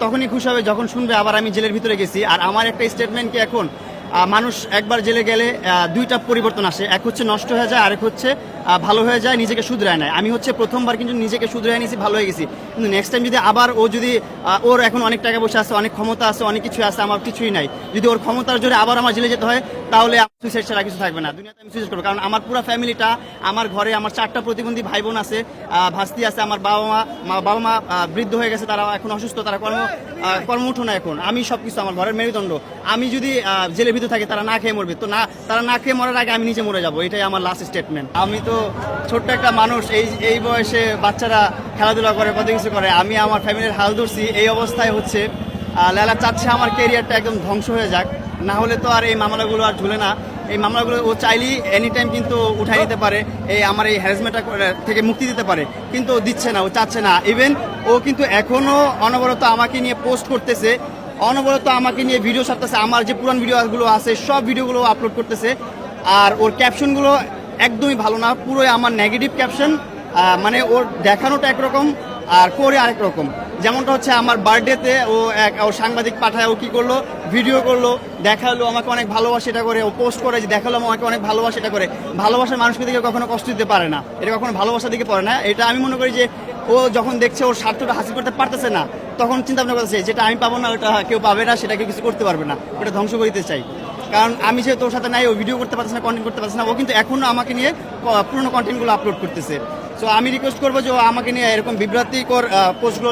তখনই খুশি হবে যখন শুনবে আবার আমি জেলের ভিতরে গেছি। আর আমার একটা স্টেটমেন্ট কি এখন মানুষ একবার জেলে গেলে দুইটা পরিবর্তন আসে, এক হচ্ছে নষ্ট হয়ে যায়, আরেক হচ্ছে ভালো হয়ে যায়, নিজেকে শুধরায় নেয়। আমি হচ্ছে প্রথমবার কিন্তু নিজেকে শুধরায় নিয়েছি, ভালো হয়ে গেছি। কিন্তু নেক্সট টাইম যদি আবার ও যদি ওর এখন অনেক টাকা পয়সা আছে, অনেক ক্ষমতা আছে, অনেক কিছু আছে, আমার কিছুই নাই, যদি ওর ক্ষমতার জোরে আবার আমার জেলে যেতে হয়, তাহলে সুইসাইড ছাড়া কিছু থাকবে না দুনিয়াতে। আমি সুইসাইড করবো, কারণ আমার পুরো ফ্যামিলিটা, আমার ঘরে আমার 4টা প্রতিবন্ধী ভাই বোন আছে, ভাস্তি আছে, আমার বাবা মা বৃদ্ধ হয়ে গেছে, তারা এখন অসুস্থ, তারা কর্মঠ না এখন। আমি সবকিছু, আমার ঘরের মেরুদণ্ড। আমি যদি জেলের ভিতরে থাকি, তারা না খেয়ে মরবে, তো না, তারা না খেয়ে মরার আগে আমি নিজে মরে যাবো, এটাই আমার লাস্ট স্টেটমেন্ট। আমি তো ছোট্ট একটা মানুষ, এই বয়সে বাচ্চারা খেলাধুলা করে, কত কিছু করে, আমি আমার ফ্যামিলির হাল ধরছি। এই অবস্থায় হচ্ছে লেলা চাচ্ছে আমার ক্যারিয়ারটা একদম ধ্বংস হয়ে যাক, না হলে তো আর এই মামলাগুলো আর ঝুলে না। এই মামলাগুলো ও চাইলেই এনি টাইম কিন্তু উঠাই নিতে পারে, আমার এই হ্যারাসমেন্টটা থেকে মুক্তি দিতে পারে, কিন্তু ও দিচ্ছে না, ও চাচ্ছে না। ইভেন ও কিন্তু এখনও অনবরত আমাকে নিয়ে পোস্ট করতেছে, অনবরত আমাকে নিয়ে ভিডিও ছাড়তেছে, আমার যে পুরান ভিডিওগুলো আছে সব ভিডিওগুলো আপলোড করতেছে। আর ওর ক্যাপশনগুলো একদমই ভালো না, পুরোই আমার নেগেটিভ ক্যাপশন। মানে ওর দেখানোটা একরকম আর করে আরেক রকম। যেমনটা হচ্ছে আমার বার্থডেতে ও সাংবাদিক পাঠায়, ও কী করলো, ভিডিও করলো, দেখালো আমাকে অনেক ভালোবাসে, এটা করে ও পোস্ট করে যে দেখালো আমাকে অনেক ভালোবাসে, এটা করে। ভালোবাসার মানুষকে দিকে কখনো কষ্ট দিতে পারে না, এটা কখনো ভালোবাসার দিকে পড়ে না। এটা আমি মনে করি যে ও যখন দেখছে ওর স্বার্থটা হাসিল করতে পারতেছে না, তখন চিন্তা ভাবনা করতেছে যেটা আমি পাবো না ওটা কেউ পাবে না, সেটাকে কিছু করতে পারবে না, ওটা ধ্বংস করে দিতে চাই। কারণ আমি যে তোর সাথে নাই, ও ভিডিও করতে পারছে না, কন্টেন্ট করতে পারছে না, ও কিন্তু এখনও আমাকে নিয়ে পুরোনো কন্টেন্টগুলো আপলোড করতেছে। সো আমি রিকোয়েস্ট করবো যে ও আমাকে নিয়ে এরকম বিভ্রান্তিকর পোস্টগুলো